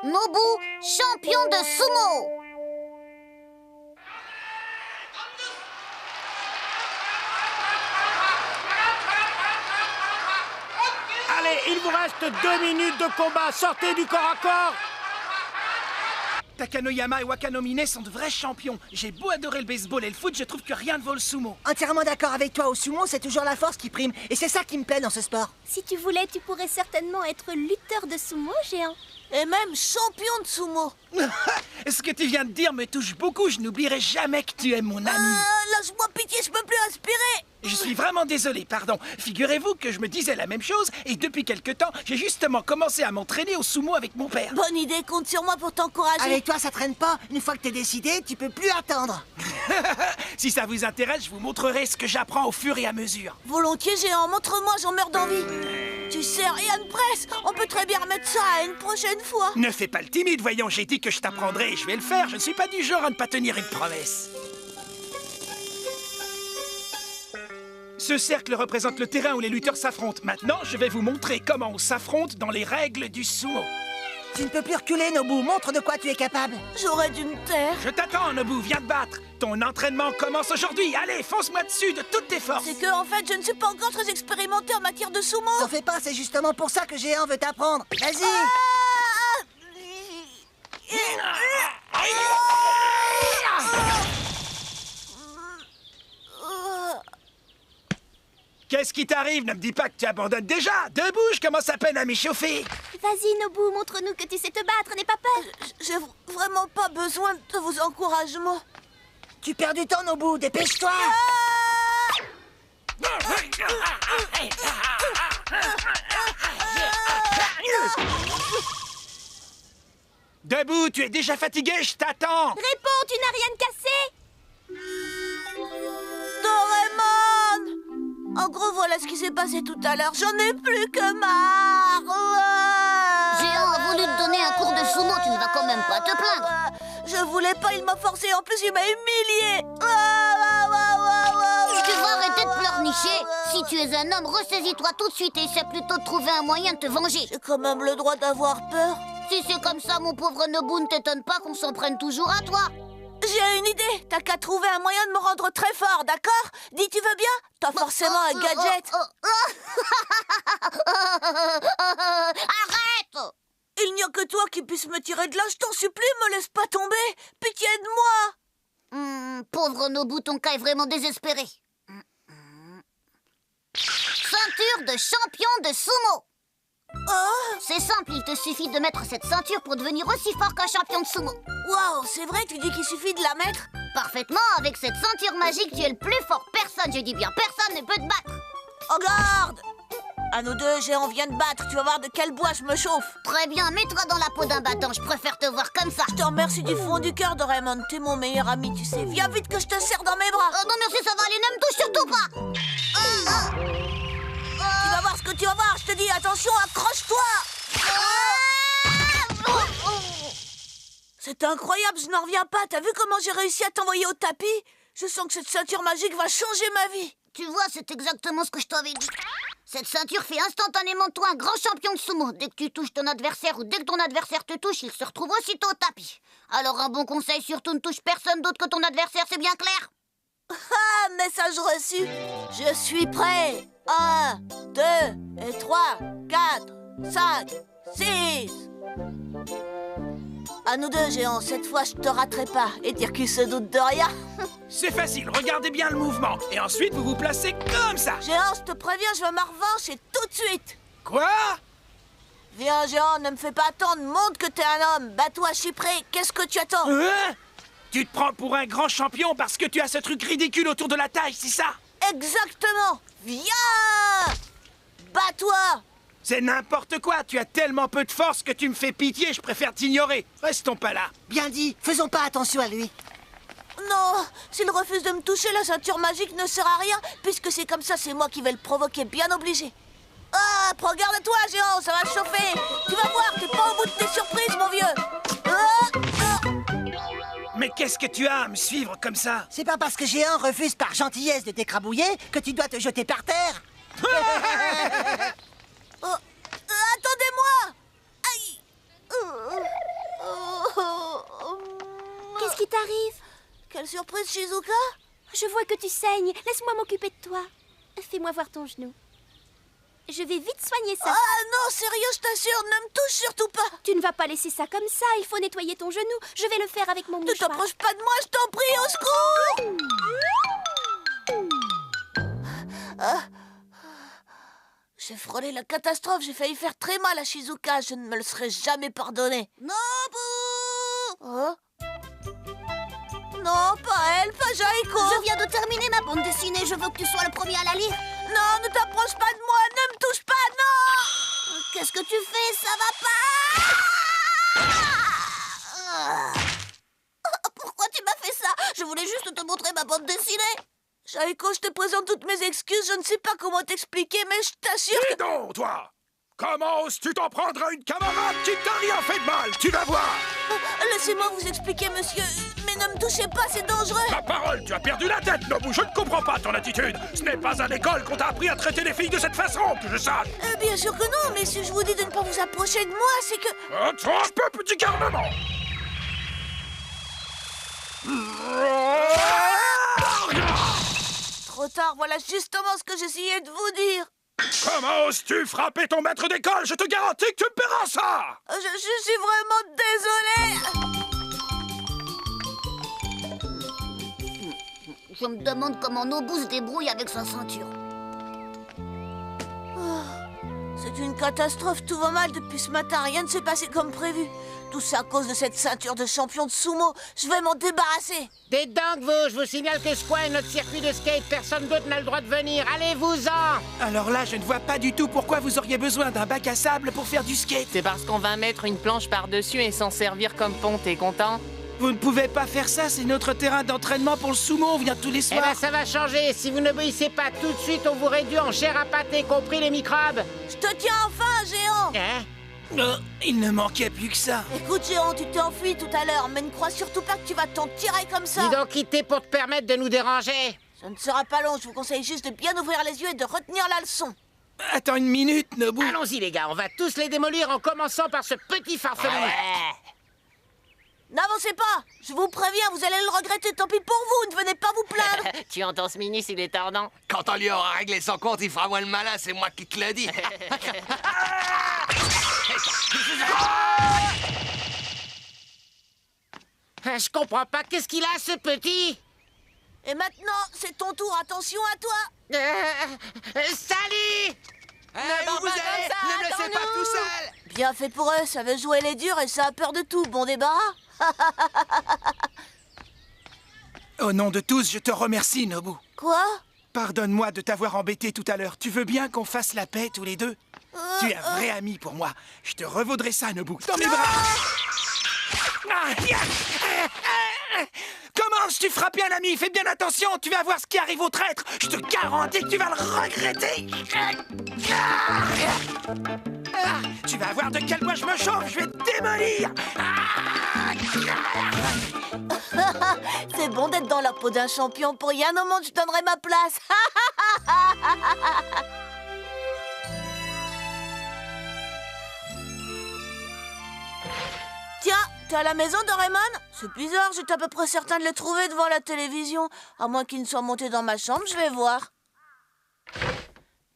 Nobu, champion de sumo. Allez, il vous reste 2 minutes de combat. Sortez du corps à corps. Takanoyama et Wakanomine sont de vrais champions. J'ai beau adorer le baseball et le foot, je trouve que rien ne vaut le sumo. Entièrement d'accord avec toi, au sumo, c'est toujours la force qui prime. Et c'est ça qui me plaît dans ce sport. Si tu voulais, tu pourrais certainement être lutteur de sumo, géant. Et même champion de sumo. Ce que tu viens de dire me touche beaucoup. Je n'oublierai jamais que tu es mon ami. Lâche-moi pitié, je peux plus respirer. Je suis vraiment désolé, pardon. Figurez-vous que je me disais la même chose et depuis quelque temps, j'ai justement commencé à m'entraîner au sumo avec mon père. Bonne idée, compte sur moi pour t'encourager. Avec toi, ça traîne pas. Une fois que t'es décidé, tu peux plus attendre. Si ça vous intéresse, je vous montrerai ce que j'apprends au fur et à mesure. Volontiers, géant, montre-moi, j'en meurs d'envie. Tu sais, rien de presse. On peut très bien remettre ça à une prochaine fois. Ne fais pas le timide, voyons, j'ai dit que je t'apprendrai et je vais le faire. Je ne suis pas du genre à ne pas tenir une promesse. Ce cercle représente le terrain où les lutteurs s'affrontent. Maintenant, je vais vous montrer comment on s'affronte dans les règles du sumo. Tu ne peux plus reculer, Nobu. Montre de quoi tu es capable. J'aurais dû me taire. Je t'attends, Nobu, viens te battre. Ton entraînement commence aujourd'hui. Allez, fonce-moi dessus de toutes tes forces. C'est que, en fait, je ne suis pas encore très expérimenté en matière de sumo. T'en fais pas, c'est justement pour ça que Géant veut t'apprendre. Vas-y. Qu'est-ce qui t'arrive? Ne me dis pas que tu abandonnes déjà. Debout, je commence à peine à m'échauffer. Vas-y, Nobu, montre-nous que tu sais te battre, n'aie pas peur. J'ai vraiment pas besoin de vos encouragements. Tu perds du temps, Nobu. Dépêche-toi. Debout, tu es déjà fatigué, je t'attends. Réponds, tu n'as rien cassé. Doraemon! En gros, voilà ce qui s'est passé tout à l'heure. J'en ai plus que marre. Géant a voulu te donner un cours de sumo, tu ne vas quand même pas te plaindre. Je voulais pas, il m'a forcé. En plus, il m'a humilié. Tu vas arrêter de pleurnicher. Si tu es un homme, ressaisis-toi tout de suite et essaie plutôt de trouver un moyen de te venger. J'ai quand même le droit d'avoir peur. Si c'est comme ça, mon pauvre Nobu, ne t'étonne pas qu'on s'en prenne toujours à toi. J'ai une idée. T'as qu'à trouver un moyen de me rendre très fort, d'accord? Dis, tu veux bien? T'as forcément un gadget. Arrête! Il n'y a que toi qui puisse me tirer de là. Je t'en supplie, me laisse pas tomber. Pitié de moi. Pauvre Nobu, ton cas est vraiment désespéré. Ceinture de champion de sumo. Oh! C'est simple, il te suffit de mettre cette ceinture pour devenir aussi fort qu'un champion de sumo. Waouh, c'est vrai, tu dis qu'il suffit de la mettre? Parfaitement, avec cette ceinture magique, tu es le plus fort. Personne, je dis bien, personne ne peut te battre. Oh, garde! À nous deux, géant vient de battre. Tu vas voir de quel bois je me chauffe. Très bien, mets-toi dans la peau d'un battant, je préfère te voir comme ça. Je te remercie du fond du cœur, Doraemon. T'es mon meilleur ami, tu sais. Viens vite que je te serre dans mes bras. Oh non, merci, ça va aller, ne me touche surtout pas. Tu vas voir ce que tu vas voir, je te dis, attention, accroche-toi. C'est incroyable, je n'en reviens pas. T'as vu comment j'ai réussi à t'envoyer au tapis? Je sens que cette ceinture magique va changer ma vie. Tu vois, c'est exactement ce que je t'avais dit. Cette ceinture fait instantanément de toi un grand champion de sumo. Dès que tu touches ton adversaire ou dès que ton adversaire te touche, il se retrouve aussitôt au tapis. Alors un bon conseil, surtout ne touche personne d'autre que ton adversaire, c'est bien clair? Ah, message reçu. Je suis prêt. 1, 2, et 3, 4, 5, 6. À nous deux, géant. Cette fois, je te raterai pas. Et dire qu'il se doute de rien. C'est facile, regardez bien le mouvement. Et ensuite, vous vous placez comme ça. Géant, je te préviens, je veux ma revanche et tout de suite. Quoi? Viens, géant, ne me fais pas attendre. Montre que t'es un homme. Bats-toi, je suis prêt. Qu'est-ce que tu attends? Hein? Tu te prends pour un grand champion parce que tu as ce truc ridicule autour de la taille, c'est ça? Exactement. Viens! Bats-toi! C'est n'importe quoi, tu as tellement peu de force que tu me fais pitié, je préfère t'ignorer. Restons pas là. Bien dit, faisons pas attention à lui. Non, s'il refuse de me toucher, la ceinture magique ne sert à rien. Puisque c'est comme ça, c'est moi qui vais le provoquer, bien obligé. Ah, prends garde à toi, géant, ça va chauffer. Tu vas voir, t'es pas au bout de tes surprises, mon vieux. Mais qu'est-ce que tu as à me suivre comme ça? C'est pas parce que Géant refuse par gentillesse de t'écrabouiller que tu dois te jeter par terre. Attendez-moi! Aïe! qui t'arrive? Quelle surprise, Shizuka! Je vois que tu saignes. Laisse-moi m'occuper de toi. Fais-moi voir ton genou. Je vais vite soigner ça. Ah non, sérieux, je t'assure, ne me touche surtout pas! Tu ne vas pas laisser ça comme ça. Il faut nettoyer ton genou. Je vais le faire avec mon Ne mouchoir. t'approche pas de moi, je t'en prie, au secours! J'ai frôlé la catastrophe, j'ai failli faire très mal à Shizuka, je ne me le serais jamais pardonné. Nobu! Oh? Non, pas elle, pas Jaiko! Je viens de terminer ma bande dessinée, je veux que tu sois le premier à la lire. Non, ne t'approche pas de moi, ne me touche pas, non! Qu'est-ce que tu fais? Ça va pas? Pourquoi tu m'as fait ça? Je voulais juste te montrer ma bande dessinée. Jaiko, je te présente toutes mes excuses, je ne sais pas comment t'expliquer, mais je t'assure que... Dis donc, toi! Comment oses-tu t'en prendre à une camarade qui t'a rien fait de mal? Tu vas voir! Laissez-moi vous expliquer, monsieur, mais ne me touchez pas, c'est dangereux! Ma parole, tu as perdu la tête, Nobu! Je ne comprends pas ton attitude! Ce n'est pas à l'école qu'on t'a appris à traiter les filles de cette façon, que je sache! Bien sûr que non, mais si je vous dis de ne pas vous approcher de moi, c'est que... Attends un peu, petit garnement! Trop tard, voilà justement ce que j'essayais de vous dire! Comment oses-tu frapper ton maître d'école? Je te garantis que tu me paieras ça! Je suis vraiment désolée! Je me demande comment Nobu se débrouille avec sa ceinture. C'est une catastrophe, tout va mal depuis ce matin, rien ne s'est passé comme prévu. Tout ça à cause de cette ceinture de champion de sumo, je vais m'en débarrasser. Dites donc, vous, je vous signale que ce coin est notre circuit de skate, personne d'autre n'a le droit de venir, allez-vous-en! Alors là, je ne vois pas du tout pourquoi vous auriez besoin d'un bac à sable pour faire du skate. C'est parce qu'on va mettre une planche par-dessus et s'en servir comme pont, t'es content? Vous ne pouvez pas faire ça, c'est notre terrain d'entraînement pour le sumo, on vient tous les Eh soirs. ben ça va changer, si vous n'obéissez pas tout de suite, on vous réduit en chair à pâté, compris les microbes! Je te tiens enfin, géant! Hein? Il ne manquait plus que ça. Écoute, géant, tu t'es enfui tout à l'heure, mais ne crois surtout pas que tu vas t'en tirer comme ça. Dis donc quitter pour te permettre de nous déranger! Ça ne sera pas long, je vous conseille juste de bien ouvrir les yeux et de retenir la leçon. Attends une minute, Nobu. Allons-y les gars, on va tous les démolir en commençant par ce petit farfelu! N'avancez pas! Je vous préviens, vous allez le regretter, tant pis pour vous, ne venez pas vous plaindre! Tu entends ce mini s'il est tordant? Quand on lui aura réglé son compte, il fera moins le malin, c'est moi qui te le dis. Je comprends pas, qu'est-ce qu'il a ce petit? Et maintenant, c'est ton tour, attention à toi! Salut! Où vous allez? Ne me laissez pas tout seul! Bien fait pour eux, ça veut jouer les durs et ça a peur de tout, bon débarras! Au nom de tous, je te remercie, Nobu. Quoi? Pardonne-moi de t'avoir embêté tout à l'heure. Tu veux bien qu'on fasse la paix tous les deux? Tu es un vrai ami pour moi. Je te revaudrai ça, Nobu. Dans mes bras! Commence-tu frapper un ami? Fais bien attention, tu vas voir ce qui arrive au traître. Je te garantis que tu vas le regretter. Tu vas voir de quel bois je me chauffe, je vais te démolir. C'est bon d'être dans la peau d'un champion, pour rien au monde je donnerai ma place! Tiens, t'es à la maison, Doraemon? C'est bizarre, j'étais à peu près certain de le trouver devant la télévision. À moins qu'il ne soit monté dans ma chambre, je vais voir.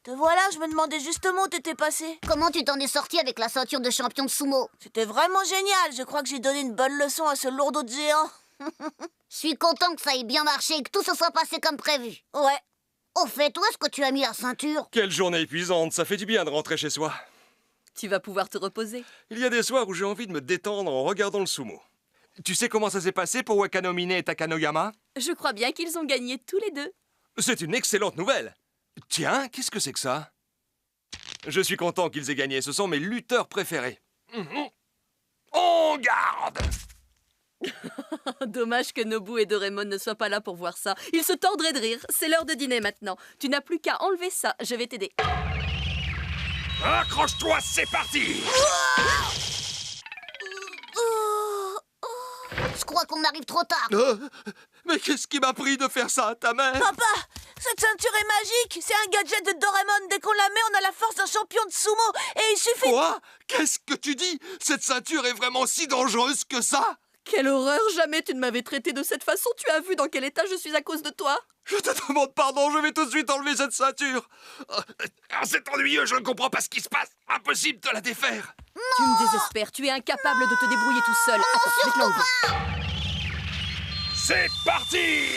Te voilà, je me demandais justement où t'étais passé. Comment tu t'en es sorti avec la ceinture de champion de sumo? C'était vraiment génial, je crois que j'ai donné une bonne leçon à ce lourdeau de géant. Je suis content que ça ait bien marché et que tout se soit passé comme prévu. Ouais. Au fait, où est-ce que tu as mis la ceinture? Quelle journée épuisante, ça fait du bien de rentrer chez soi. Tu vas pouvoir te reposer. Il y a des soirs où j'ai envie de me détendre en regardant le sumo. Tu sais comment ça s'est passé pour Wakano Mine et Takanoyama? Je crois bien qu'ils ont gagné tous les deux. C'est une excellente nouvelle. Tiens, qu'est-ce que c'est que ça? Je suis content qu'ils aient gagné, ce sont mes lutteurs préférés. On garde! Dommage que Nobu et Doraemon ne soient pas là pour voir ça. Ils se tordraient de rire. C'est l'heure de dîner maintenant. Tu n'as plus qu'à enlever ça. Je vais t'aider. Accroche-toi, c'est parti! Je crois qu'on arrive trop tard. Mais qu'est-ce qui m'a pris de faire ça à ta mère? Papa, cette ceinture est magique. C'est un gadget de Doraemon. Dès qu'on la met, on a la force d'un champion de sumo. Et il suffit... Quoi? Qu'est-ce que tu dis? Cette ceinture est vraiment si dangereuse que ça? Quelle horreur! Jamais tu ne m'avais traité de cette façon. Tu as vu dans quel état je suis à cause de toi? Je te demande pardon, je vais tout de suite enlever cette ceinture. C'est ennuyeux, je ne comprends pas ce qui se passe. Impossible de la défaire. Tu me désespères. Tu es incapable de te débrouiller tout seul. Attends, je vais te l'enlever. C'est parti.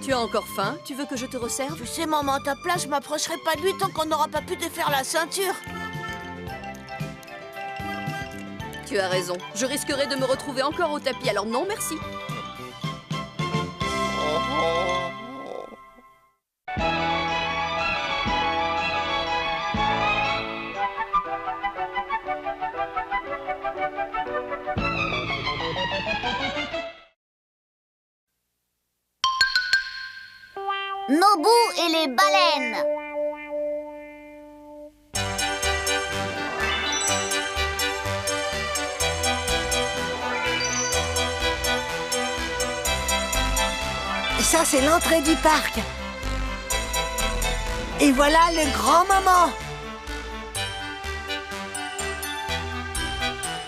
Tu as encore faim? Tu veux que je te resserve? Tu sais, maman, à ta place, je m'approcherai pas de lui tant qu'on n'aura pas pu défaire la ceinture. Tu as raison. Je risquerais de me retrouver encore au tapis, alors non, merci. Nobu et les baleines. Ça, c'est l'entrée du parc. Et voilà le grand moment.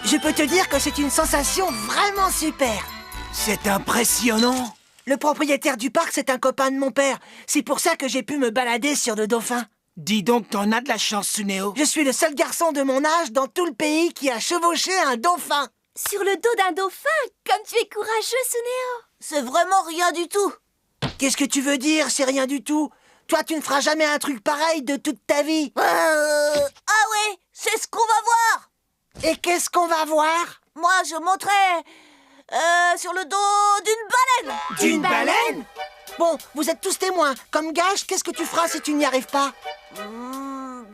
Je peux te dire que c'est une sensation vraiment super. C'est impressionnant. Le propriétaire du parc, c'est un copain de mon père. C'est pour ça que j'ai pu me balader sur le dauphin. Dis donc, t'en as de la chance, Tsuneo. Je suis le seul garçon de mon âge dans tout le pays qui a chevauché un dauphin. Sur le dos d'un dauphin? Comme tu es courageux, Tsuneo! C'est vraiment rien du tout. Qu'est-ce que tu veux dire, c'est rien du tout? Toi, tu ne feras jamais un truc pareil de toute ta vie. Ah ouais, c'est ce qu'on va voir. Et qu'est-ce qu'on va voir? Moi, je monterai sur le dos d'une baleine. D'une baleine? Bon, vous êtes tous témoins. Comme gage, qu'est-ce que tu feras si tu n'y arrives pas?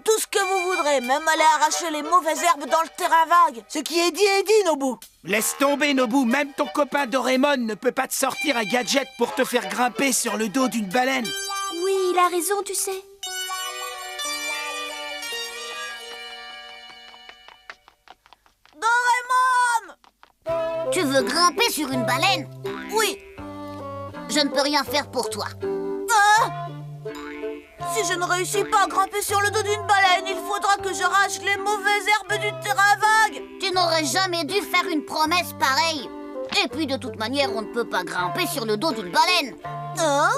Tout ce que vous voudrez, même aller arracher les mauvaises herbes dans le terrain vague. Ce qui est dit, Nobu. Laisse tomber, Nobu. Même ton copain Doraemon ne peut pas te sortir un gadget pour te faire grimper sur le dos d'une baleine. Oui, il a raison, tu sais. Doraemon! Tu veux grimper sur une baleine? Oui. Je ne peux rien faire pour toi. Ah! Si je ne réussis pas à grimper sur le dos d'une baleine, il faudra que j'arrache les mauvaises herbes du terrain vague. Tu n'aurais jamais dû faire une promesse pareille. Et puis de toute manière, on ne peut pas grimper sur le dos d'une baleine. Hein?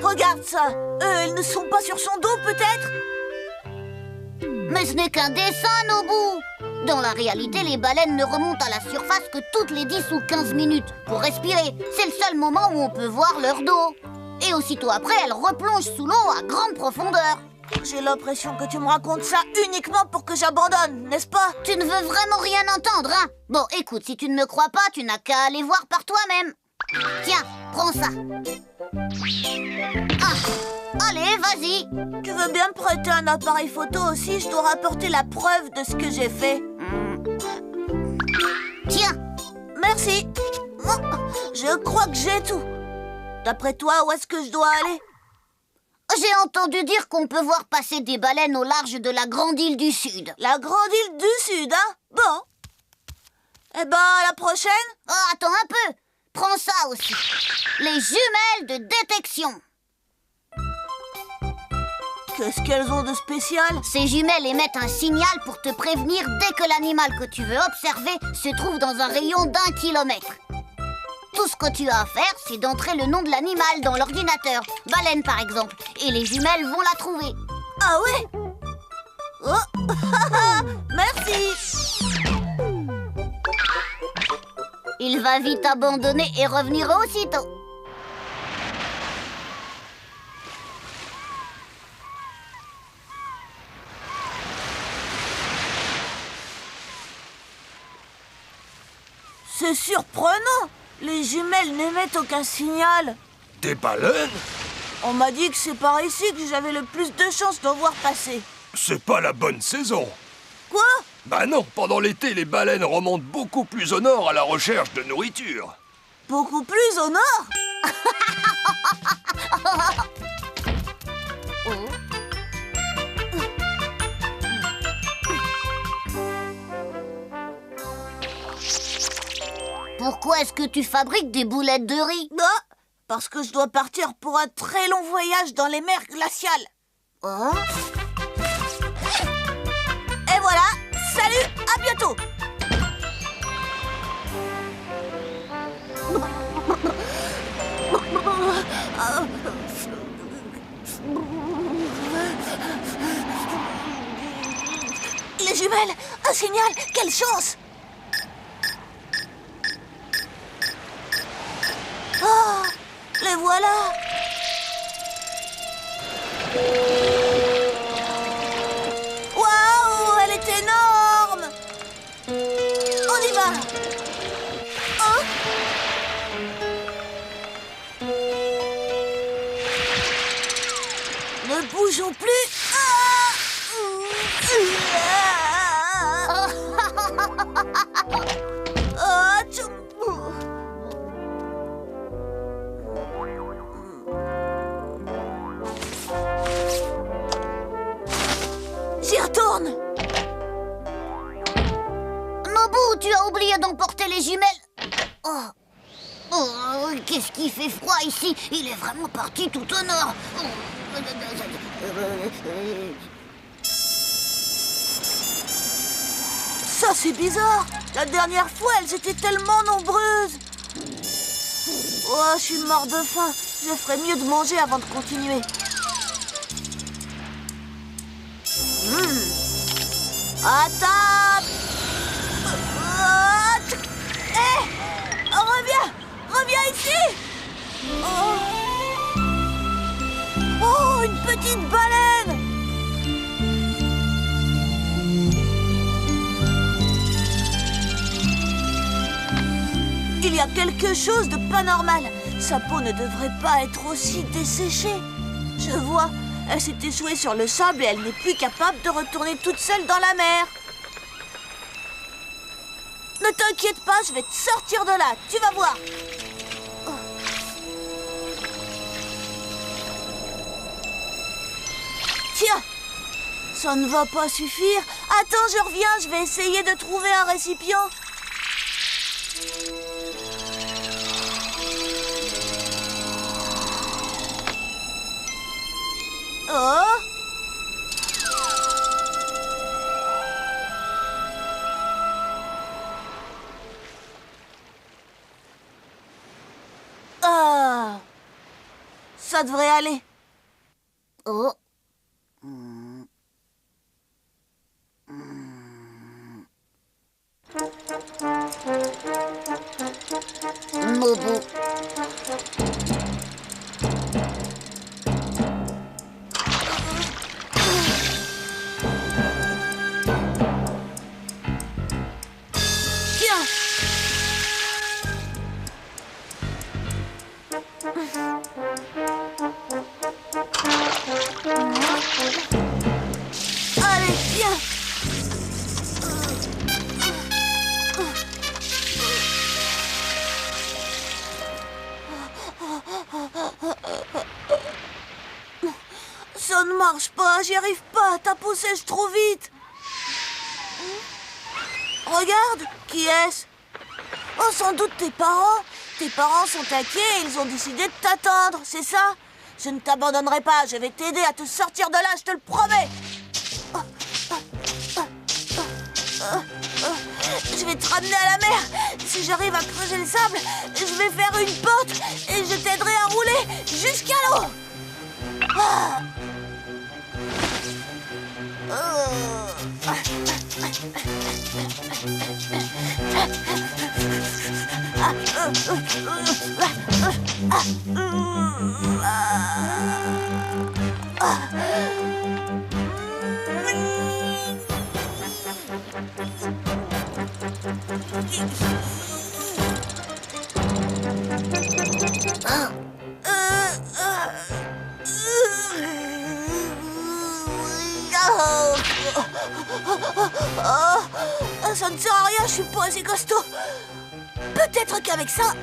Regarde ça. Ils ne sont pas sur son dos, peut-être? Mais ce n'est qu'un dessin, Nobu. Dans la réalité, les baleines ne remontent à la surface que toutes les 10 ou 15 minutes pour respirer. C'est le seul moment où on peut voir leur dos. Et aussitôt après, elles replongent sous l'eau à grande profondeur. J'ai l'impression que tu me racontes ça uniquement pour que j'abandonne, n'est-ce pas? Tu ne veux vraiment rien entendre, hein? Bon, écoute, si tu ne me crois pas, tu n'as qu'à aller voir par toi-même. Tiens, prends ça. Ah, allez, vas-y. Tu veux bien me prêter un appareil photo aussi? Je dois rapporter la preuve de ce que j'ai fait. Tiens. Merci. Je crois que j'ai tout. D'après toi, où est-ce que je dois aller? J'ai entendu dire qu'on peut voir passer des baleines au large de la Grande Île du Sud. La Grande Île du Sud, hein? Bon. Eh ben, à la prochaine. Oh, attends un peu. Prends ça aussi. Les jumelles de détection. Qu'est-ce qu'elles ont de spécial? Ces jumelles émettent un signal pour te prévenir dès que l'animal que tu veux observer se trouve dans un rayon d'1 kilomètre. Tout ce que tu as à faire, c'est d'entrer le nom de l'animal dans l'ordinateur. Baleine, par exemple. Et les jumelles vont la trouver. Ah ouais? Oh. Merci. Il va vite abandonner et revenir aussitôt. C'est surprenant. Les jumelles n'émettent aucun signal. Des baleines? On m'a dit que c'est par ici que j'avais le plus de chances d'en voir passer. C'est pas la bonne saison. Quoi? Bah non, pendant l'été, les baleines remontent beaucoup plus au nord à la recherche de nourriture. Beaucoup plus au nord? Pourquoi est-ce que tu fabriques des boulettes de riz? Ah, Parce que je dois partir pour un très long voyage dans les mers glaciales. Oh. Et voilà, salut, à bientôt. Les jumelles, un signal, quelle chance! Oh, les voilà! Waouh, elle est énorme! On y va! Hein? Ne bougeons plus! J'y retourne. Nobu, tu as oublié d'emporter les jumelles. Oh, oh, qu'est-ce qui fait froid ici. Il est vraiment parti tout au nord. Ça, c'est bizarre. La dernière fois, elles étaient tellement nombreuses. Oh, je suis mort de faim. Je ferais mieux de manger avant de continuer. À table. Hé, reviens ici. Oh, une petite baleine. Il y a quelque chose de pas normal. Sa peau ne devrait pas être aussi desséchée. Je vois, elle s'est échouée sur le sable et elle n'est plus capable de retourner toute seule dans la mer. Ne t'inquiète pas, je vais te sortir de là, tu vas voir. Tiens, ça ne va pas suffire. Attends, je reviens, je vais essayer de trouver un récipient. Oh! Ah! Ça devrait aller. Oh. Nobu. Allez, viens. Ça ne marche pas, j'y arrive pas, ta peau sèche trop vite. Regarde, qui est-ce? Oh, sans doute tes parents. Tes parents sont inquiets et ils ont décidé de t'attendre, c'est ça? Je ne t'abandonnerai pas, je vais t'aider à te sortir de là, je te le promets. Je vais te ramener à la mer. Si j'arrive à creuser le sable, je vais faire une porte et je t'aiderai à rouler jusqu'à l'eau. Ça ne sert à rien, je suis pas assez costaud. Peut-être qu'avec ça...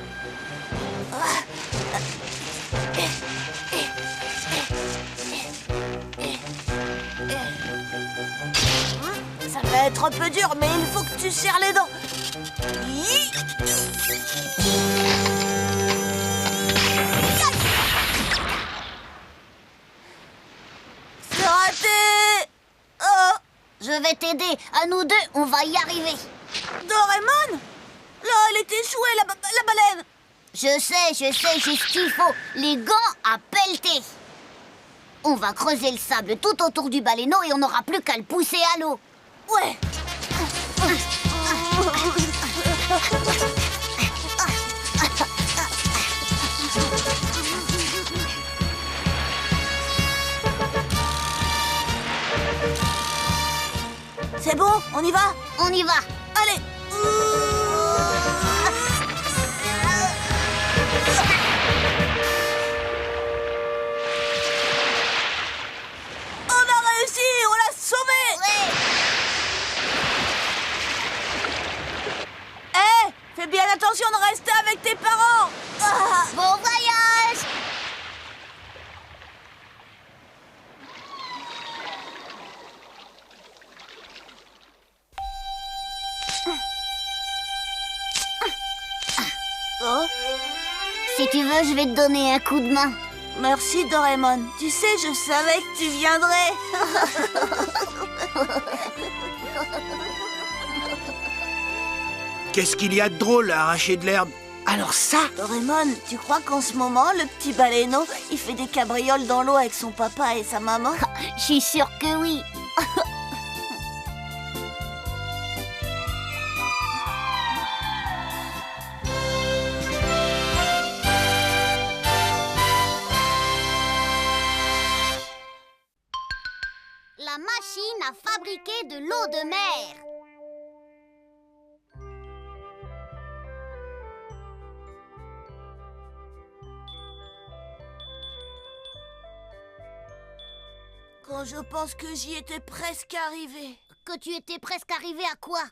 Ça va être un peu dur, mais il faut que tu serres les dents. vais t'aider. À nous deux, on va y arriver. Doraemon? Là, elle est échouée, la baleine. Je sais, j'ai ce qu'il faut. Les gants à pelleter. On va creuser le sable tout autour du baleineau et on n'aura plus qu'à le pousser à l'eau. Ouais. C'est bon, on y va? On y va. Allez. On a réussi, on l'a sauvé. Ouais. Fais bien attention de rester avec tes parents. Bon voyage. Oh, Si tu veux, je vais te donner un coup de main. merci Doraemon. Tu sais, je savais que tu viendrais. Qu'est-ce qu'il y a de drôle à arracher de l'herbe? Alors ça, Doraemon, tu crois qu'en ce moment, le petit baleineau, il fait des cabrioles dans l'eau avec son papa et sa maman? Je suis sûre que oui. La machine à fabriquer de l'eau de mer. Quand je pense que j'y étais presque arrivée. Que tu étais presque arrivé à quoi?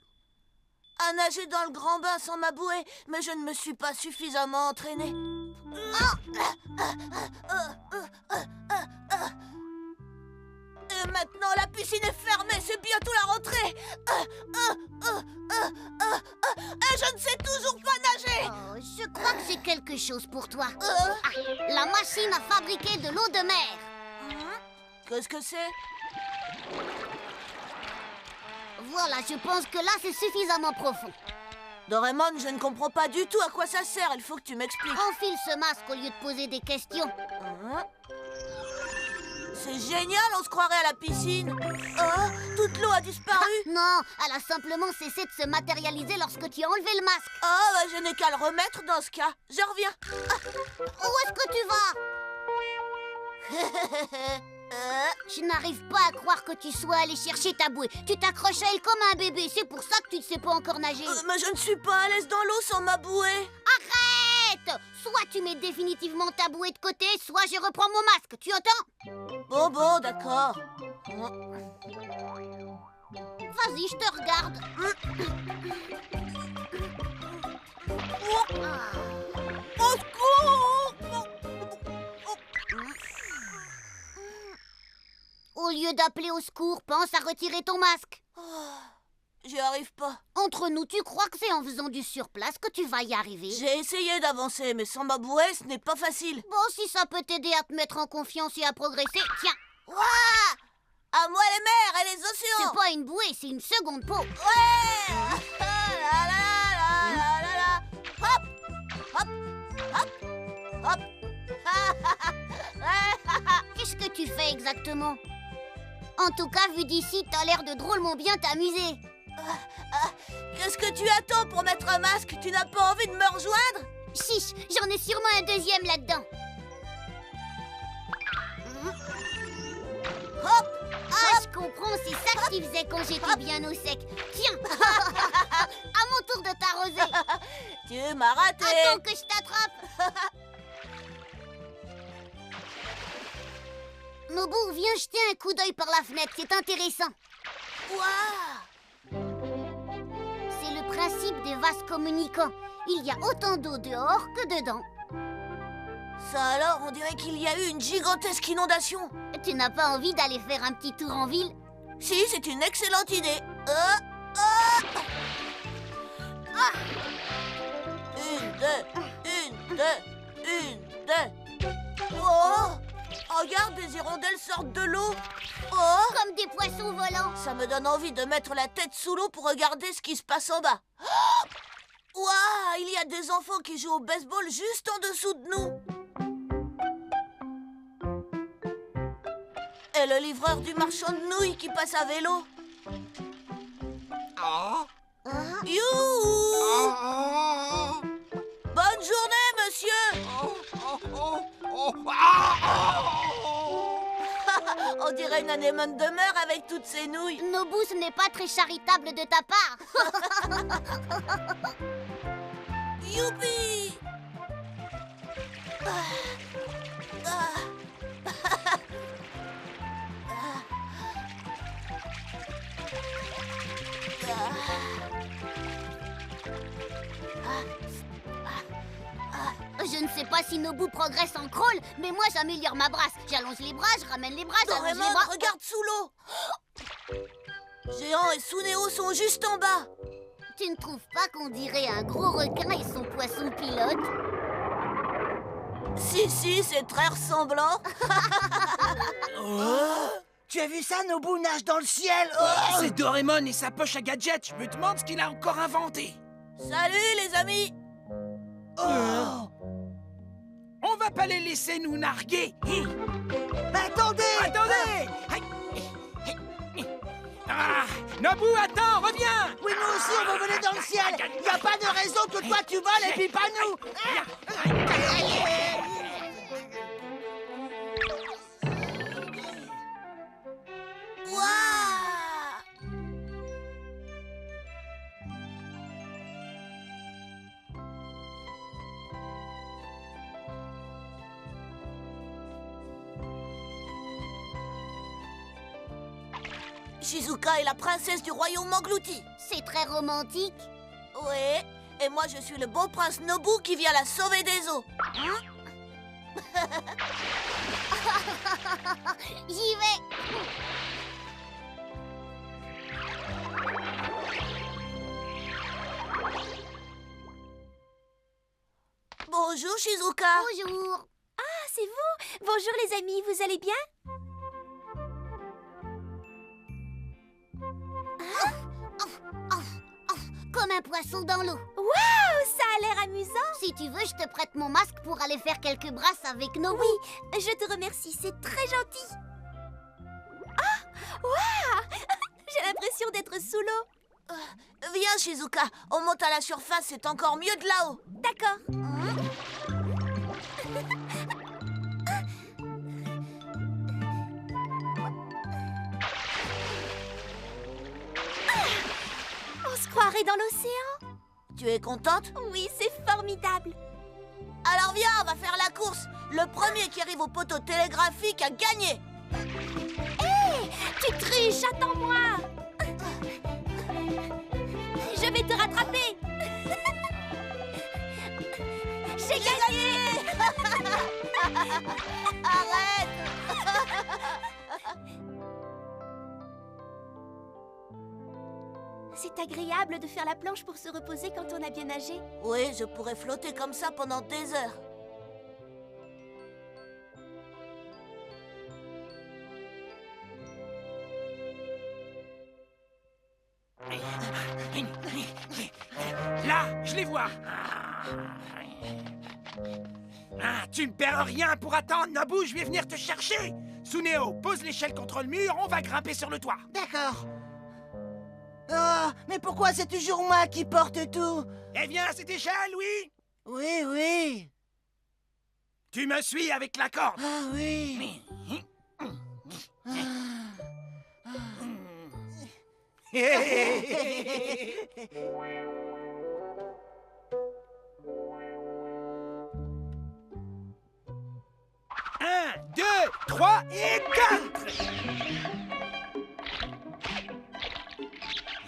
À nager dans le grand bain sans ma bouée, mais je ne me suis pas suffisamment entraînée. Et maintenant, la piscine est fermée, c'est bientôt la rentrée. Et je ne sais toujours pas nager. Oh, je crois que j'ai quelque chose pour toi. La machine à fabriquer de l'eau de mer. Qu'est-ce que c'est? Voilà, je pense que là, c'est suffisamment profond. Doraemon, je ne comprends pas du tout à quoi ça sert. Il faut que tu m'expliques. Enfile ce masque au lieu de poser des questions. C'est génial, on se croirait à la piscine. Oh, toute l'eau a disparu. Non, elle a simplement cessé de se matérialiser lorsque tu as enlevé le masque. Oh, bah, je n'ai qu'à le remettre dans ce cas. Je reviens. Où est-ce que tu vas? Je n'arrive pas à croire que tu sois allé chercher ta bouée. Tu t'accroches à elle comme un bébé. C'est pour ça que tu ne sais pas encore nager. Mais je ne suis pas à l'aise dans l'eau sans ma bouée. Arrête! Soit tu mets définitivement ta bouée de côté, soit je reprends mon masque. Tu entends? Bon, d'accord. Vas-y, je te regarde. Au secours! Au lieu d'appeler au secours, pense à retirer ton masque. J'y arrive pas. Entre nous, tu crois que c'est en faisant du surplace que tu vas y arriver? J'ai essayé d'avancer, mais sans ma bouée, ce n'est pas facile. Bon, si ça peut t'aider à te mettre en confiance et à progresser, tiens. Ouah! À moi les mers et les océans. C'est pas une bouée, c'est une seconde peau. Ouais! La la la la la. Hop! Hop! Hop! Hop! Qu'est-ce que tu fais exactement? En tout cas, vu d'ici, t'as l'air de drôlement bien t'amuser. Qu'est-ce que tu attends pour mettre un masque? Tu n'as pas envie de me rejoindre? Chiche, j'en ai sûrement un deuxième là-dedans. Hop! Ah, je comprends, c'est ça que tu faisais quand j'étais bien au sec. Tiens, à mon tour de t'arroser. Tu m'as raté. Attends que je t'attrape. Nobu, viens jeter un coup d'œil par la fenêtre, c'est intéressant. Waouh! C'est le principe des vases communicants. Il y a autant d'eau dehors que dedans. Ça alors, on dirait qu'il y a eu une gigantesque inondation. Tu n'as pas envie d'aller faire un petit tour en ville? Si, c'est une excellente idée. Une, deux. Oh! Regarde, des hirondelles sortent de l'eau. Oh, Comme des poissons volants. ça me donne envie de mettre la tête sous l'eau pour regarder ce qui se passe en bas. Oh, waouh, il y a des enfants qui jouent au baseball juste en dessous de nous. Et le livreur du marchand de nouilles qui passe à vélo. Youhou! Bonne journée, monsieur! On dirait une anémone de mer avec toutes ces nouilles. Nobu, ce n'est pas très charitable de ta part. Youpi! Je ne sais pas si Nobu progresse en crawl, mais moi j'améliore ma brasse. J'allonge les bras, je ramène les bras, j'allonge les Doraemon, bras. regarde sous l'eau. Géant et Suneo sont juste en bas. Tu ne trouves pas qu'on dirait un gros requin et son poisson pilote? Si, c'est très ressemblant. Tu as vu ça, Nobu nage dans le ciel. Oh C'est Doraemon et sa poche à gadgets. Je me demande ce qu'il a encore inventé. Salut, les amis. On va pas les laisser nous narguer. Mais attendez! Attendez! Ah, Nobu, attends, reviens! Oui, nous aussi, on va voler dans le ciel. Y a pas de raison que toi tu voles et puis pas nous. Waouh! Shizuka est la princesse du royaume englouti. C'est très romantique. Oui, et moi je suis le beau prince Nobu qui vient la sauver des eaux. J'y vais. Bonjour Shizuka. Bonjour. Ah, c'est vous? Bonjour les amis, vous allez bien? Comme un poisson dans l'eau. Waouh, ça a l'air amusant. Si tu veux, je te prête mon masque pour aller faire quelques brasses avec Nobu. Oui, je te remercie, c'est très gentil. Ah, waouh. J'ai l'impression d'être sous l'eau. Viens Shizuka, on monte à la surface, c'est encore mieux de là-haut. D'accord. On se croirait dans l'océan. Tu es contente? Oui, c'est formidable. Alors viens, on va faire la course. Le premier qui arrive au poteau télégraphique a gagné. Hé, tu triches, attends-moi. Je vais te rattraper. J'ai gagné. Arrête. C'est agréable de faire la planche pour se reposer quand on a bien nagé. Oui, je pourrais flotter comme ça pendant des heures. Là, je les vois. Ah, tu ne perds rien pour attendre, Nobu, je vais venir te chercher. Suneo, pose l'échelle contre le mur, on va grimper sur le toit. D'accord. Oh, mais pourquoi c'est toujours moi qui porte tout? Eh bien, cette échelle, oui. Oui, oui. Tu me suis avec la corde. Ah oui. Un, 2, 3 et 4.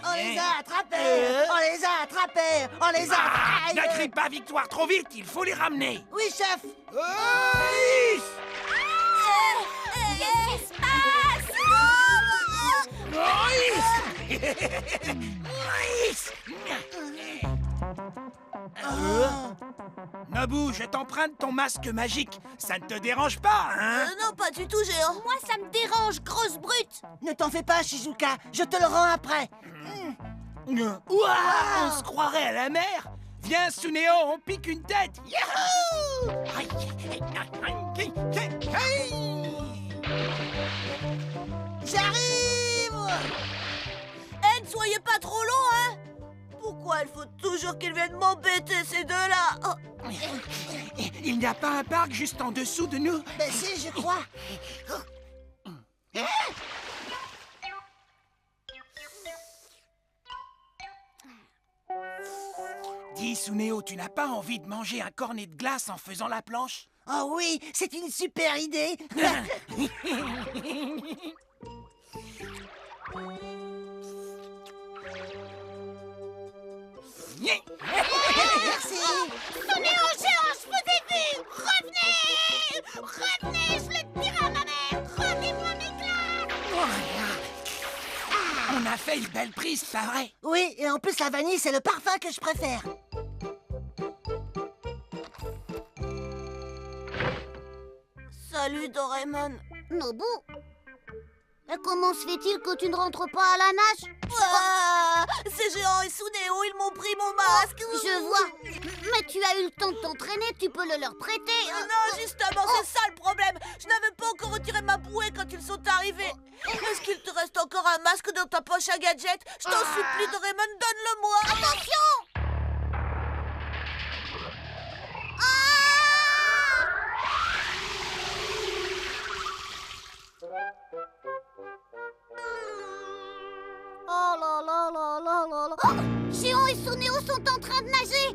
On les a attrapés. On les a attrapés. On les a... Ah, ne crie pas victoire trop vite, il faut les ramener. Oui, chef. Oui. Qu'est-ce qui se passe? Nobu, je t'emprunte ton masque magique. Ça ne te dérange pas, hein? Non, pas du tout, Géant. Moi, ça me dérange, grosse brute. Ne t'en fais pas, Shizuka, je te le rends après. Ouah, on se croirait à la mer. Viens, Suneo, on pique une tête. Yahoo! J'arrive! Eh, ne soyez pas trop long, hein? Pourquoi il faut toujours qu'ils viennent m'embêter, ces deux-là? Oh. Il n'y a pas un parc juste en dessous de nous? Ben si, je crois. Dis, Suneo, tu n'as pas envie de manger un cornet de glace en faisant la planche? Oh oui, c'est une super idée. Merci. Suneo, Géant, je vous ai vu. Revenez! Revenez, je le dirai à ma mère. Rendez-moi mes glaces. On a fait une belle prise, pas vrai? Oui, et en plus la vanille, c'est le parfum que je préfère. Salut, Doraemon. Nobu, mais comment se fait-il que tu ne rentres pas à la nage? Ah, ces Géants et Suneo, ils m'ont pris mon masque. Je vois. Mais tu as eu le temps de t'entraîner, tu peux le leur prêter. Non, justement, c'est ça le problème. Je n'avais pas encore retiré ma bouée quand ils sont arrivés. Est-ce qu'il te reste encore un masque dans ta poche à gadget? Je t'en supplie, Doraemon, donne-le-moi. Attention! Oh là là là là là là. Oh, Géant et Suneo sont en train de nager.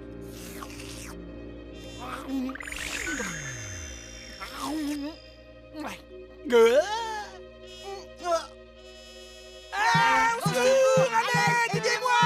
Au secours, allez, aidez-moi!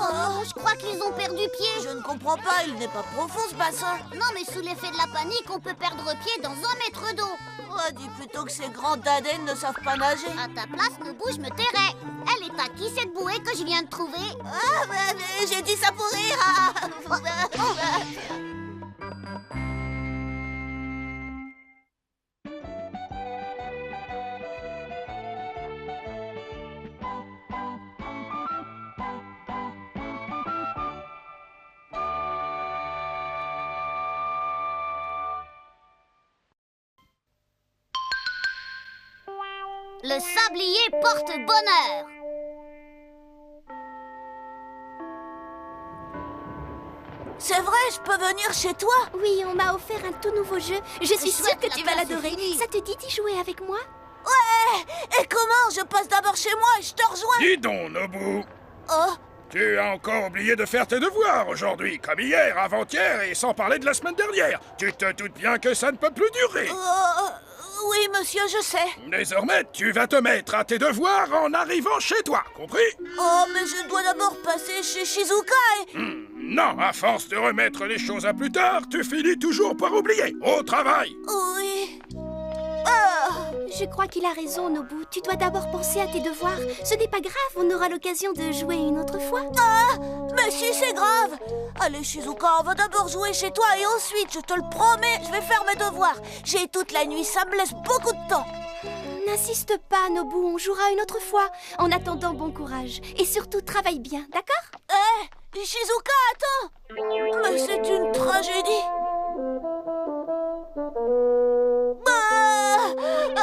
Oh, je crois qu'ils ont perdu pied. Je ne comprends pas, il n'est pas profond ce bassin. Non, mais sous l'effet de la panique, on peut perdre pied dans 1 mètre d'eau. Oh, dis plutôt que ces grands dadais ne savent pas nager. À ta place, Nobu, je me tairais. Elle est à qui cette bouée que je viens de trouver? Ah, mais j'ai dit ça pour rire. Le sablier porte bonheur. C'est vrai, je peux venir chez toi? Oui, on m'a offert un tout nouveau jeu. Je suis sûre chouette, que la tu vas classe est l'adorer. finie. Ça te dit d'y jouer avec moi? Ouais. Et comment? Je passe d'abord chez moi et je te rejoins. Dis donc, Nobu, Oh, tu as encore oublié de faire tes devoirs aujourd'hui, comme hier, avant-hier et sans parler de la semaine dernière. Tu te doutes bien que ça ne peut plus durer. oui, monsieur, je sais. Désormais, tu vas te mettre à tes devoirs en arrivant chez toi, compris? Oh, mais je dois d'abord passer chez Shizuka et... Non, à force de remettre les choses à plus tard, tu finis toujours par oublier. Au travail! Oui. Ah. Je crois qu'il a raison, Nobu. Tu dois d'abord penser à tes devoirs. Ce n'est pas grave, on aura l'occasion de jouer une autre fois. Ah, mais si, c'est grave. Allez, Shizuka, on va d'abord jouer chez toi et ensuite, je te le promets, je vais faire mes devoirs. J'ai toute la nuit, ça me laisse beaucoup de temps. N'insiste pas, Nobu, on jouera une autre fois. En attendant, bon courage. Et surtout, travaille bien, d'accord? Hé, Shizuka, attends. Mais c'est une tragédie.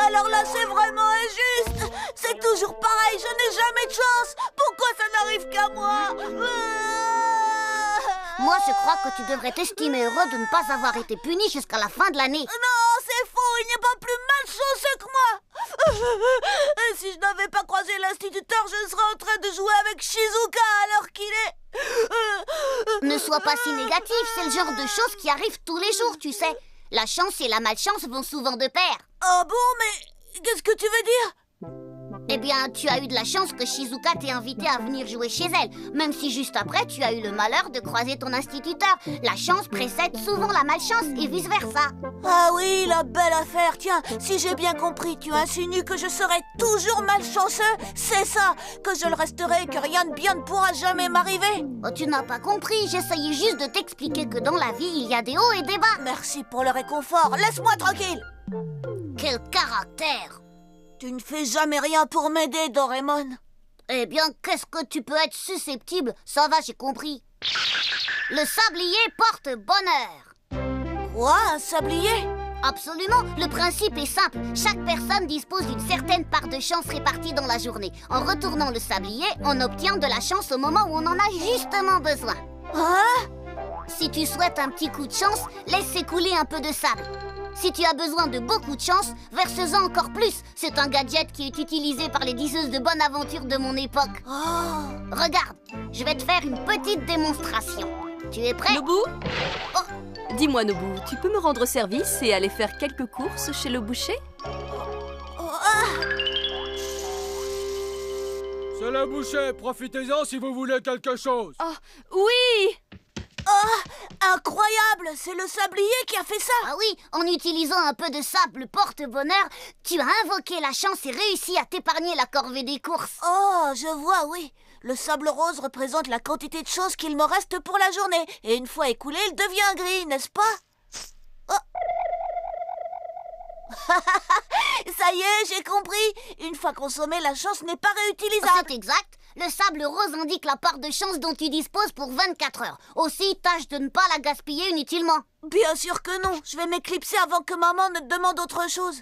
Alors là, c'est vraiment injuste. C'est toujours pareil, je n'ai jamais de chance. Pourquoi ça n'arrive qu'à moi? Moi, je crois que tu devrais t'estimer heureux de ne pas avoir été puni jusqu'à la fin de l'année. Non, c'est faux, il n'y a pas plus malchanceux que moi. Et si je n'avais pas croisé l'instituteur, je serais en train de jouer avec Shizuka alors qu'il est... Ne sois pas si négatif, c'est le genre de choses qui arrivent tous les jours, tu sais. La chance et la malchance vont souvent de pair. Ah bon, mais qu'est-ce que tu veux dire? Eh bien, tu as eu de la chance que Shizuka t'ait invité à venir jouer chez elle, même si juste après, tu as eu le malheur de croiser ton instituteur. La chance précède souvent la malchance et vice-versa. Ah oui, la belle affaire. Tiens, si j'ai bien compris, tu insinues que je serai toujours malchanceux. C'est ça, que je le resterai et que rien de bien ne pourra jamais m'arriver. Oh, tu n'as pas compris, j'essayais juste de t'expliquer que dans la vie, il y a des hauts et des bas. Merci pour le réconfort, laisse-moi tranquille. Quel caractère! Tu ne fais jamais rien pour m'aider, Doraemon. Eh bien, qu'est-ce que tu peux être susceptible? Ça va, j'ai compris. Le sablier porte bonheur. Quoi, un sablier? Absolument, le principe est simple. Chaque personne dispose d'une certaine part de chance répartie dans la journée. En retournant le sablier, on obtient de la chance au moment où on en a justement besoin. Hein? Si tu souhaites un petit coup de chance, laisse s'écouler un peu de sable. Si tu as besoin de beaucoup de chance, verse-en encore plus. C'est un gadget qui est utilisé par les diseuses de bonne aventure de mon époque. Oh. Regarde, je vais te faire une petite démonstration. Tu es prêt? Nobu? Oh. Dis-moi, Nobu, tu peux me rendre service et aller faire quelques courses chez le boucher? C'est le boucher, profitez-en si vous voulez quelque chose. Oh, oui! Oh, incroyable! C'est le sablier qui a fait ça! Ah oui, en utilisant un peu de sable porte-bonheur, tu as invoqué la chance et réussi à t'épargner la corvée des courses. Oh, je vois, oui. Le sable rose représente la quantité de choses qu'il me reste pour la journée. Et une fois écoulé, il devient gris, n'est-ce pas? Oh. Ça y est, j'ai compris. Une fois consommée, la chance n'est pas réutilisable. C'est exact. Le sable rose indique la part de chance dont tu disposes pour 24 heures. Aussi, tâche de ne pas la gaspiller inutilement. Bien sûr que non. Je vais m'éclipser avant que maman ne demande autre chose.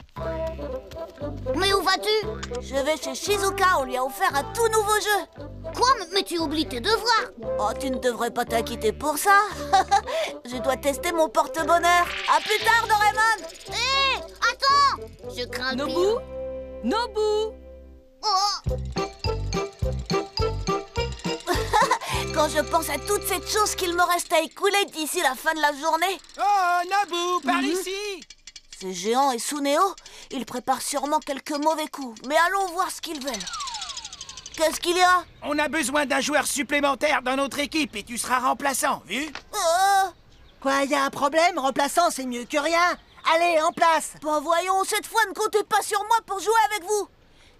Mais où vas-tu? Je vais chez Shizuka, on lui a offert un tout nouveau jeu. Quoi? Mais tu oublies tes devoirs. Oh, tu ne devrais pas t'inquiéter pour ça. Je dois tester mon porte-bonheur. À plus tard, Doraemon. Hé, attends. Je crains le Nobu? pire. Nobu? Oh. Quand je pense à toute cette chose qu'il me reste à écouler d'ici la fin de la journée. Oh, Nobu, par ici. Ces géants et Suneo, ils préparent sûrement quelques mauvais coups. Mais allons voir ce qu'ils veulent. Qu'est-ce qu'il y a? On a besoin d'un joueur supplémentaire dans notre équipe et tu seras remplaçant, vu? Oh. Quoi, y a un problème? Remplaçant, c'est mieux que rien. Allez, en place. Bon, voyons, cette fois, ne comptez pas sur moi pour jouer avec vous.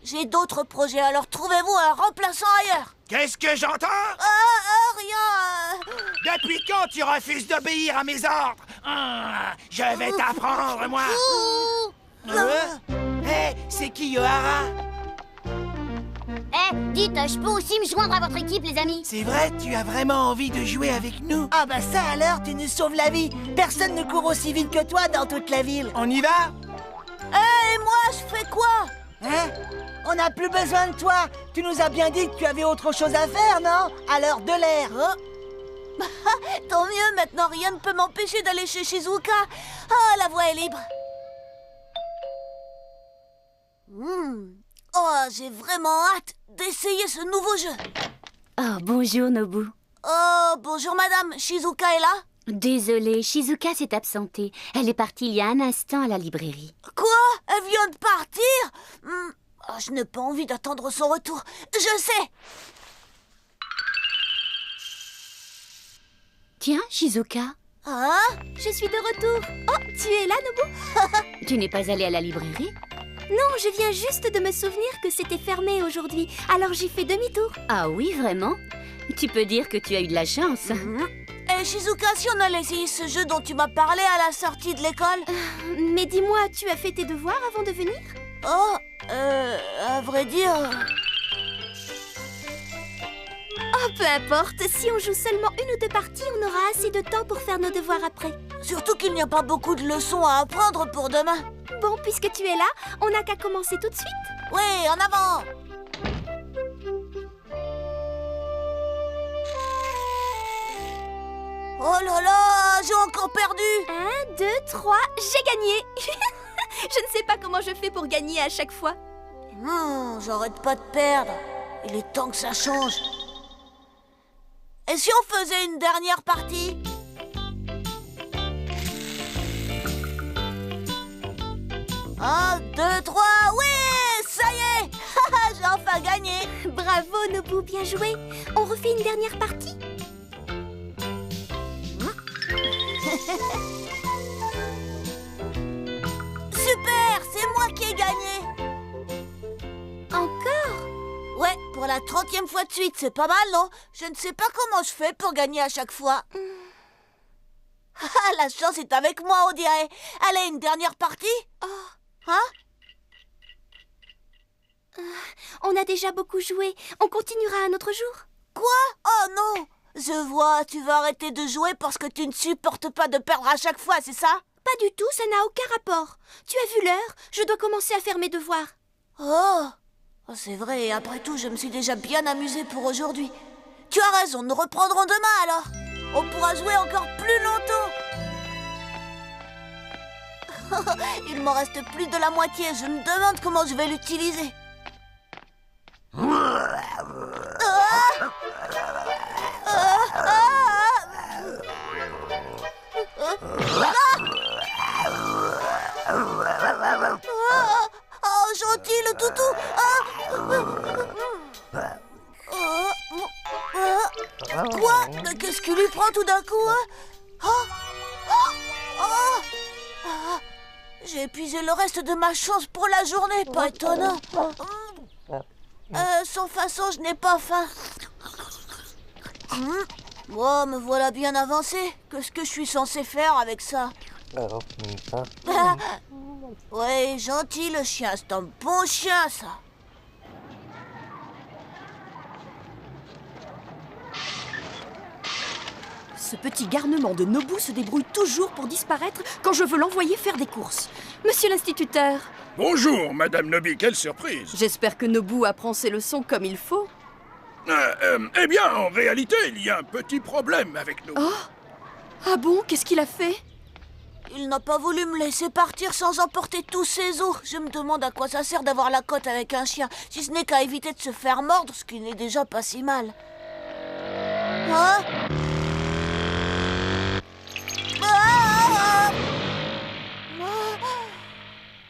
J'ai d'autres projets, alors trouvez-vous un remplaçant ailleurs. Qu'est-ce que j'entends? Rien. Depuis quand tu refuses d'obéir à mes ordres? Je vais t'apprendre, moi. Hé, c'est qui Yohara? Dites, je peux aussi me joindre à votre équipe, les amis? C'est vrai, tu as vraiment envie de jouer avec nous? Ah bah ça alors, tu nous sauves la vie. Personne ne court aussi vite que toi dans toute la ville. On y va? Et moi, je fais quoi? Hein? On n'a plus besoin de toi. Tu nous as bien dit que tu avais autre chose à faire, non? Alors de l'air. Tant mieux, maintenant rien ne peut m'empêcher d'aller chez Shizuka. Ah, la voie est libre. Oh, j'ai vraiment hâte d'essayer ce nouveau jeu. Oh, bonjour Nobu. Oh, bonjour madame, Shizuka est là? Désolée, Shizuka s'est absentée. Elle est partie il y a un instant à la librairie. Quoi? Elle vient de partir? Oh, je n'ai pas envie d'attendre son retour. Je sais. Tiens, Shizuka. Hein? Je suis de retour. Oh, tu es là, Nobu? Tu n'es pas allée à la librairie? Non, je viens juste de me souvenir que c'était fermé aujourd'hui. Alors j'ai fait demi-tour. Ah oui, vraiment? Tu peux dire que tu as eu de la chance. Et Shizuka, si on allait essayer ce jeu dont tu m'as parlé à la sortie de l'école? Mais dis-moi, tu as fait tes devoirs avant de venir? Oh, à vrai dire... Oh, peu importe. Si on joue seulement une ou deux parties, on aura assez de temps pour faire nos devoirs après. Surtout qu'il n'y a pas beaucoup de leçons à apprendre pour demain. Bon, puisque tu es là, on n'a qu'à commencer tout de suite. Oui, en avant! Oh là là, j'ai encore perdu! 1, 2, 3, j'ai gagné. Je ne sais pas comment je fais pour gagner à chaque fois. J'arrête pas de perdre. Il est temps que ça change. Et si on faisait une dernière partie? Un, deux, trois, oui! Ça y est! Bravo, Nobu, bien joué. On refait une dernière partie? Super, c'est moi qui ai gagné. Encore? Ouais, pour la 30e fois de suite, c'est pas mal, non? Je ne sais pas comment je fais pour gagner à chaque fois. Ah, la chance est avec moi, on dirait. Allez, une dernière partie? Hein? On a déjà beaucoup joué. On continuera un autre jour? Quoi? Oh non! Je vois, tu vas arrêter de jouer parce que tu ne supportes pas de perdre à chaque fois, c'est ça? Pas du tout, ça n'a aucun rapport. Tu as vu l'heure? Je dois commencer à faire mes devoirs. Oh, c'est vrai, et après tout, je me suis déjà bien amusée pour aujourd'hui. Tu as raison, nous reprendrons demain alors. On pourra jouer encore plus longtemps. Il m'en reste plus de la moitié, je me demande comment je vais l'utiliser. Oh, gentil, le toutou. Quoi? Mais qu'est-ce qui lui prend tout d'un coup, J'ai épuisé le reste de ma chance pour la journée, pas étonnant. Sans façon, je n'ai pas faim. Oh, me voilà bien avancé. Qu'est-ce que je suis censé faire avec ça? Ouais, gentil le chien, c'est un bon chien, ça. Ce petit garnement de Nobu se débrouille toujours pour disparaître quand je veux l'envoyer faire des courses. Monsieur l'instituteur. Bonjour, Madame Nobi, quelle surprise. J'espère que Nobu apprend ses leçons comme il faut. Eh bien, en réalité, il y a un petit problème avec nous. Oh! Ah bon? Qu'est-ce qu'il a fait? Il n'a pas voulu me laisser partir sans emporter tous ses os. Je me demande à quoi ça sert d'avoir la cote avec un chien, si ce n'est qu'à éviter de se faire mordre, ce qui n'est déjà pas si mal. Hein?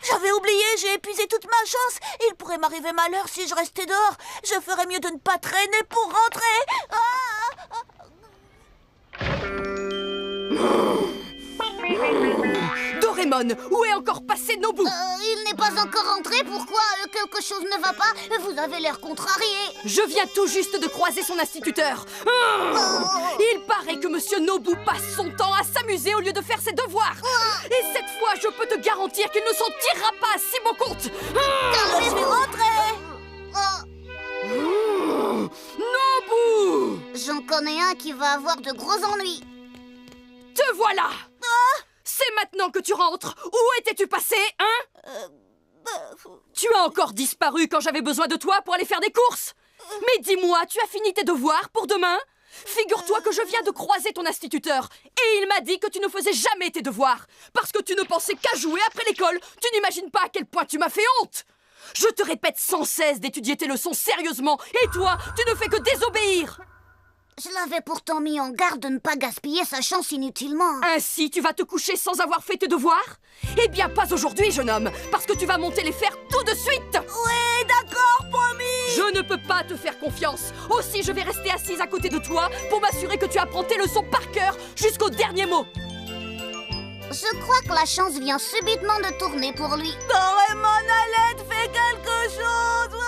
J'avais oublié, j'ai épuisé toute ma chance. Il pourrait m'arriver malheur si je restais dehors. Je ferais mieux de ne pas traîner pour rentrer. Doraemon, où est encore passé Nobu? Il n'est pas encore rentré, pourquoi? Quelque chose ne va pas? Vous avez l'air contrarié. Je viens tout juste de croiser son instituteur. Il paraît que Monsieur Nobu passe son temps à s'amuser au lieu de faire ses devoirs. Et cette fois, je peux te garantir qu'il ne s'en tirera pas si bon compte. Je suis rentrée. Nobu! J'en connais un qui va avoir de gros ennuis. Te voilà! C'est maintenant que tu rentres. Où étais-tu passé, hein? Tu as encore disparu quand j'avais besoin de toi pour aller faire des courses. Mais dis-moi, tu as fini tes devoirs pour demain? Figure-toi que je viens de croiser ton instituteur et il m'a dit que tu ne faisais jamais tes devoirs parce que tu ne pensais qu'à jouer après l'école. Tu n'imagines pas à quel point tu m'as fait honte. Je te répète sans cesse d'étudier tes leçons sérieusement et toi, tu ne fais que désobéir. Je l'avais pourtant mis en garde de ne pas gaspiller sa chance inutilement. Ainsi, tu vas te coucher sans avoir fait tes devoirs? Eh bien, pas aujourd'hui, jeune homme, parce que tu vas monter les fers tout de suite. Oui, d'accord, promis. Je ne peux pas te faire confiance. Aussi, je vais rester assise à côté de toi pour m'assurer que tu apprends tes leçons par cœur jusqu'au dernier mot. Je crois que la chance vient subitement de tourner pour lui. Doraemon, à l'aide, fais quelque chose.